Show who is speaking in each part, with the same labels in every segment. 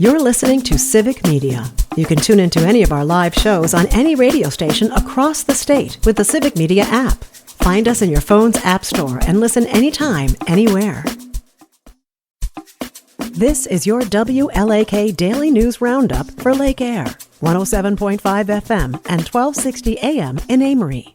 Speaker 1: You're listening to Civic Media. You can tune into any of our live shows on any radio station across the state with the Civic Media app. Find us in your phone's app store and listen anytime, anywhere. This is your WLAK Daily News Roundup for Lake Air, 107.5 FM and 1260 AM in Amory.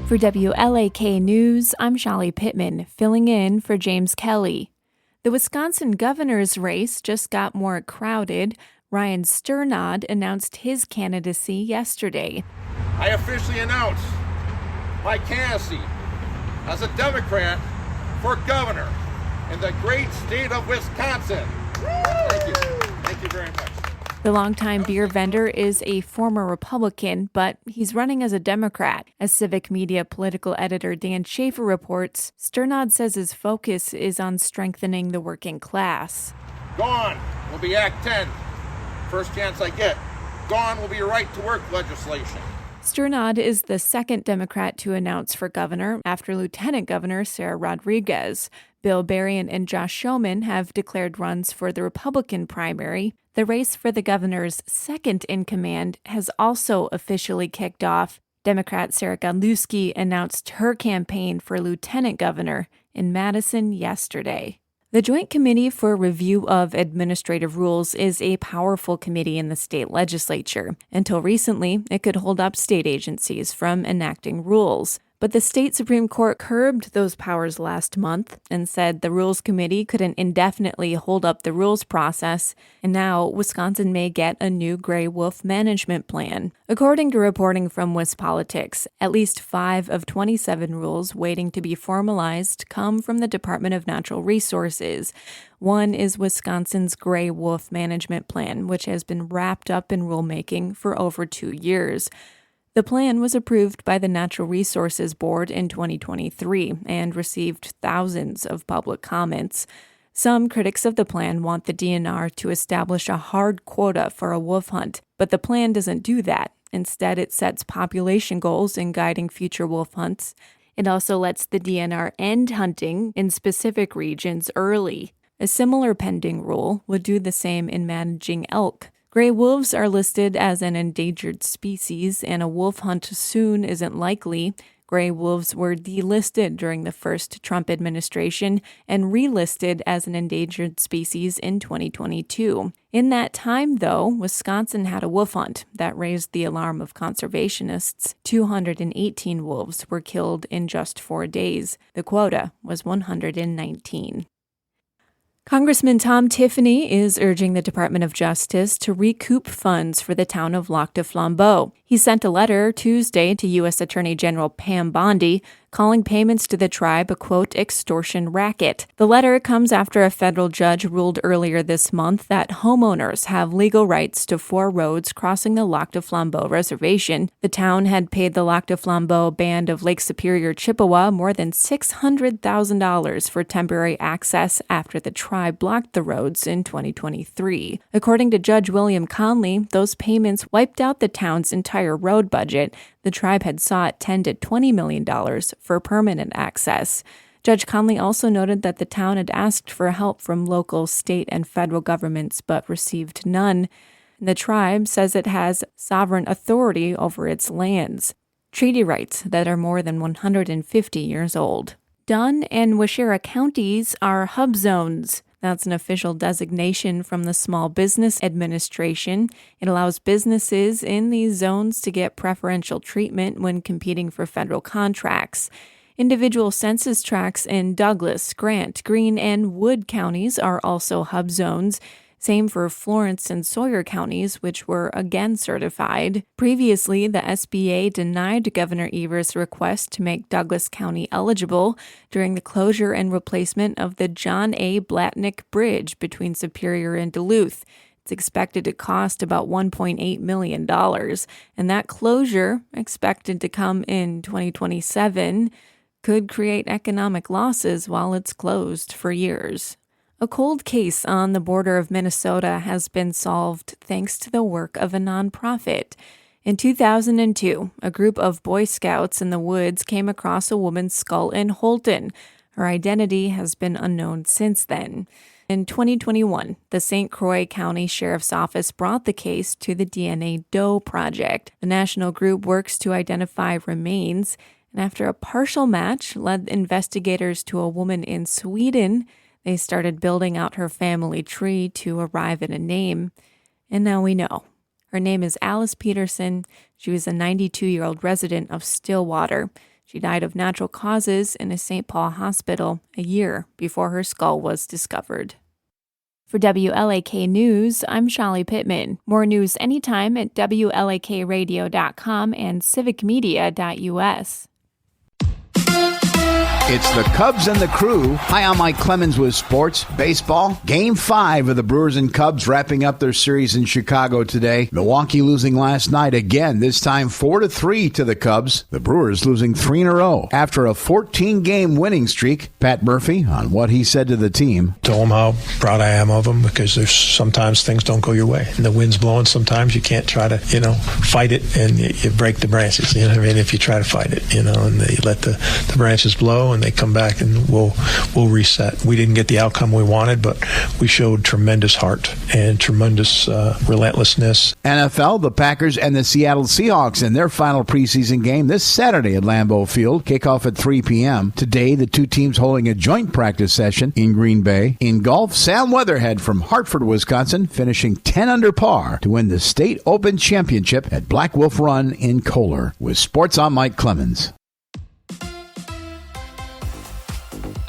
Speaker 2: For WLAK News, I'm Shali Pittman, filling in for James Kelly. The Wisconsin governor's race just got more crowded. Ryan Sternod announced his candidacy yesterday.
Speaker 3: I officially announce my candidacy as a Democrat for governor in the great state of Wisconsin. Thank you. Thank you very much.
Speaker 2: The longtime beer vendor is a former Republican, but he's running as a Democrat. As Civic Media political editor Dan Schaefer reports, Sternod says his focus is on strengthening the working class.
Speaker 3: Gone will be Act 10. First chance I get. Gone will be right to work legislation.
Speaker 2: Sternod is the second Democrat to announce for governor after Lieutenant Governor Sarah Rodriguez. Bill Berrien and Josh Schoeman have declared runs for the Republican primary. The race for the governor's second-in-command has also officially kicked off. Democrat Sarah Godlewski announced her campaign for lieutenant governor in Madison yesterday. The Joint Committee for Review of Administrative Rules is a powerful committee in the state legislature. Until recently, it could hold up state agencies from enacting rules. But the state Supreme Court curbed those powers last month and said the Rules Committee couldn't indefinitely hold up the rules process, and now Wisconsin may get a new gray wolf management plan. According to reporting from WisPolitics, at least 5 of 27 rules waiting to be formalized come from the Department of Natural Resources. One is Wisconsin's gray wolf management plan, which has been wrapped up in rulemaking for over 2 years. The plan was approved by the Natural Resources Board in 2023 and received thousands of public comments. Some critics of the plan want the DNR to establish a hard quota for a wolf hunt, but the plan doesn't do that. Instead, it sets population goals in guiding future wolf hunts. It also lets the DNR end hunting in specific regions early. A similar pending rule would do the same in managing elk. Gray wolves are listed as an endangered species, and a wolf hunt soon isn't likely. Gray wolves were delisted during the first Trump administration and relisted as an endangered species in 2022. In that time, though, Wisconsin had a wolf hunt that raised the alarm of conservationists. 218 wolves were killed in just 4 days. The quota was 119. Congressman Tom Tiffany is urging the Department of Justice to recoup funds for the town of Lac-du-Flambeau. He sent a letter Tuesday to U.S. Attorney General Pam Bondi calling payments to the tribe a, quote, extortion racket. The letter comes after a federal judge ruled earlier this month that homeowners have legal rights to 4 roads crossing the Lac-du-Flambeau reservation. The town had paid the Lac-du-Flambeau Band of Lake Superior, Chippewa more than $600,000 for temporary access after the tribe blocked the roads in 2023. According to Judge William Conley, those payments wiped out the town's entire road budget. The tribe had sought $10 to $20 million for permanent access. Judge Conley also noted that the town had asked for help from local, state, and federal governments but received none. The tribe says it has sovereign authority over its lands, treaty rights that are more than 150 years old. Dunn and Waushara counties are hub zones. That's an official designation from the Small Business Administration. It allows businesses in these zones to get preferential treatment when competing for federal contracts. Individual census tracts in Douglas, Grant, Greene, and Wood counties are also hub zones. Same for Florence and Sawyer counties, which were again certified. Previously, the SBA denied Governor Evers' request to make Douglas County eligible during the closure and replacement of the John A. Blatnick Bridge between Superior and Duluth. It's expected to cost about $1.8 million, and that closure, expected to come in 2027, could create economic losses while it's closed for years. A cold case on the border of Minnesota has been solved thanks to the work of a nonprofit. In 2002, a group of Boy Scouts in the woods came across a woman's skull in Holton. Her identity has been unknown since then. In 2021, the St. Croix County Sheriff's Office brought the case to the DNA Doe Project. The national group works to identify remains, and after a partial match led investigators to a woman in Sweden, they started building out her family tree to arrive at a name. And now we know. Her name is Alice Peterson. She was a 92-year-old resident of Stillwater. She died of natural causes in a St. Paul hospital a year before her skull was discovered. For WLAK News, I'm Shali Pittman. More news anytime at WLAKradio.com and civicmedia.us.
Speaker 4: It's the Cubs and the Crew. Hi, I'm Mike Clemens with sports. Baseball. Game 5 of the Brewers and Cubs wrapping up their series in Chicago today. Milwaukee losing last night again, this time 4-3 to the Cubs. The Brewers losing 3 in a row. After a 14-game winning streak, Pat Murphy on what he said to the team.
Speaker 5: Told him how proud I am of them because there's sometimes things don't go your way. And the wind's blowing sometimes. You can't try to, fight it and you break the branches. You know what I mean? If you try to fight it, and they let the branches blow and they come back and we'll reset. We didn't get the outcome we wanted, but we showed tremendous heart and tremendous relentlessness.
Speaker 4: NFL, the Packers and the Seattle Seahawks in their final preseason game this Saturday at Lambeau Field. Kickoff at 3 p.m. Today, the two teams holding a joint practice session in Green Bay. In golf, Sam Weatherhead from Hartford, Wisconsin, finishing 10 under par to win the State Open Championship at Black Wolf Run in Kohler. With sports, I'm Mike Clemens.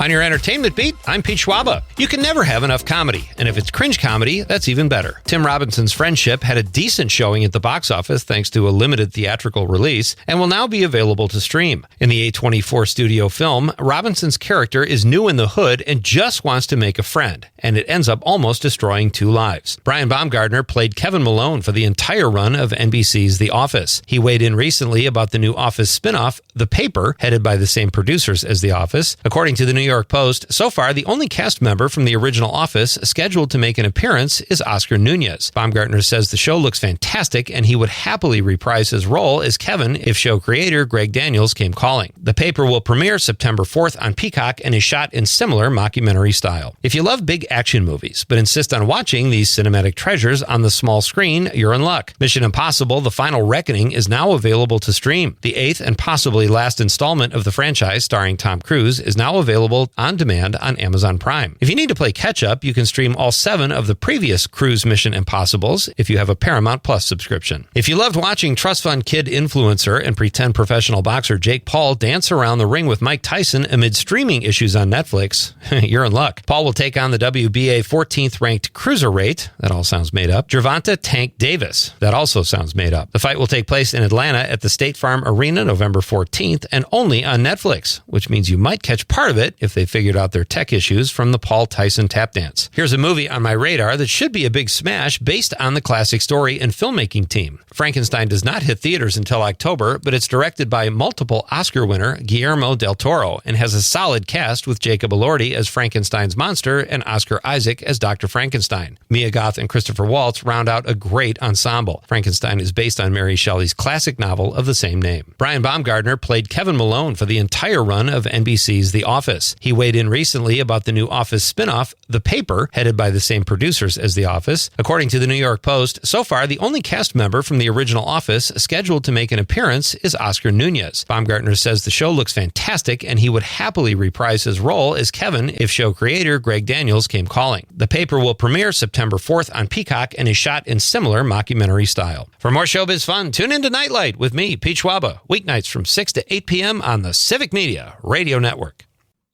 Speaker 6: On your entertainment beat, I'm Pete Schwaba. You can never have enough comedy, and if it's cringe comedy, that's even better. Tim Robinson's Friendship had a decent showing at the box office thanks to a limited theatrical release, and will now be available to stream. In the A24 studio film, Robinson's character is new in the hood and just wants to make a friend, and it ends up almost destroying 2 lives. Brian Baumgartner played Kevin Malone for the entire run of NBC's The Office. He weighed in recently about the new Office spinoff, The Paper, headed by the same producers as The Office. According to the New York Post, so far the only cast member from the original Office scheduled to make an appearance is Oscar Nunez. Baumgartner says the show looks fantastic and he would happily reprise his role as Kevin if show creator Greg Daniels came calling. The Paper will premiere September 4th on Peacock and is shot in similar mockumentary style. If you love big action movies but insist on watching these cinematic treasures on the small screen, you're in luck. Mission Impossible: The Final Reckoning is now available to stream. The 8th and possibly last installment of the franchise starring Tom Cruise is now available on demand on Amazon Prime. If you need to play catch-up, you can stream all 7 of the previous Cruise Mission Impossibles if you have a Paramount Plus subscription. If you loved watching trust fund kid influencer and pretend professional boxer Jake Paul dance around the ring with Mike Tyson amid streaming issues on Netflix, you're in luck. Paul will take on the WBA 14th ranked cruiserweight, that all sounds made up, Gervonta Tank Davis, that also sounds made up. The fight will take place in Atlanta at the State Farm Arena November 14th and only on Netflix, which means you might catch part of it if they figured out their tech issues from the Paul Tyson tap dance. Here's a movie on my radar that should be a big smash based on the classic story and filmmaking team. Frankenstein does not hit theaters until October, but it's directed by multiple Oscar winner Guillermo del Toro and has a solid cast with Jacob Elordi as Frankenstein's monster and Oscar Isaac as Dr. Frankenstein. Mia Goth and Christopher Waltz round out a great ensemble. Frankenstein is based on Mary Shelley's classic novel of the same name. Brian Baumgartner played Kevin Malone for the entire run of NBC's The Office. He weighed in recently about the new Office spinoff, The Paper, headed by the same producers as The Office. According to the New York Post, so far the only cast member from the original Office scheduled to make an appearance is Oscar Nunez. Baumgartner says the show looks fantastic and he would happily reprise his role as Kevin if show creator Greg Daniels came calling. The Paper will premiere September 4th on Peacock and is shot in similar mockumentary style. For more showbiz fun, tune into Nightlight with me, Pete Schwaba, weeknights from 6 to 8 p.m. on the Civic Media Radio Network.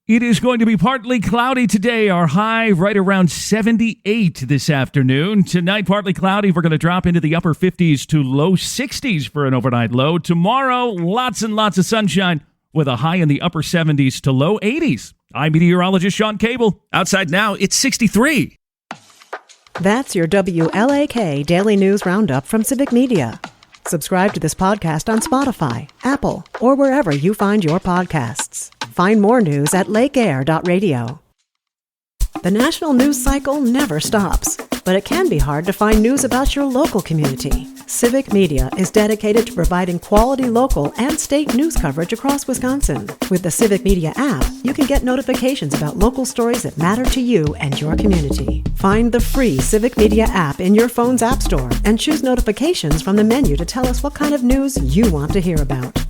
Speaker 7: It is going to be partly cloudy today. Our high right around 78 this afternoon. Tonight, partly cloudy. We're going to drop into the upper 50s to low 60s for an overnight low. Tomorrow, lots and lots of sunshine with a high in the upper 70s to low 80s. I'm meteorologist Sean Cable. Outside now, it's 63.
Speaker 1: That's your WLAK Daily News Roundup from Civic Media. Subscribe to this podcast on Spotify, Apple, or wherever you find your podcasts. Find more news at lakeair.radio. The national news cycle never stops, but it can be hard to find news about your local community. Civic Media is dedicated to providing quality local and state news coverage across Wisconsin. With the Civic Media app, you can get notifications about local stories that matter to you and your community. Find the free Civic Media app in your phone's app store and choose notifications from the menu to tell us what kind of news you want to hear about.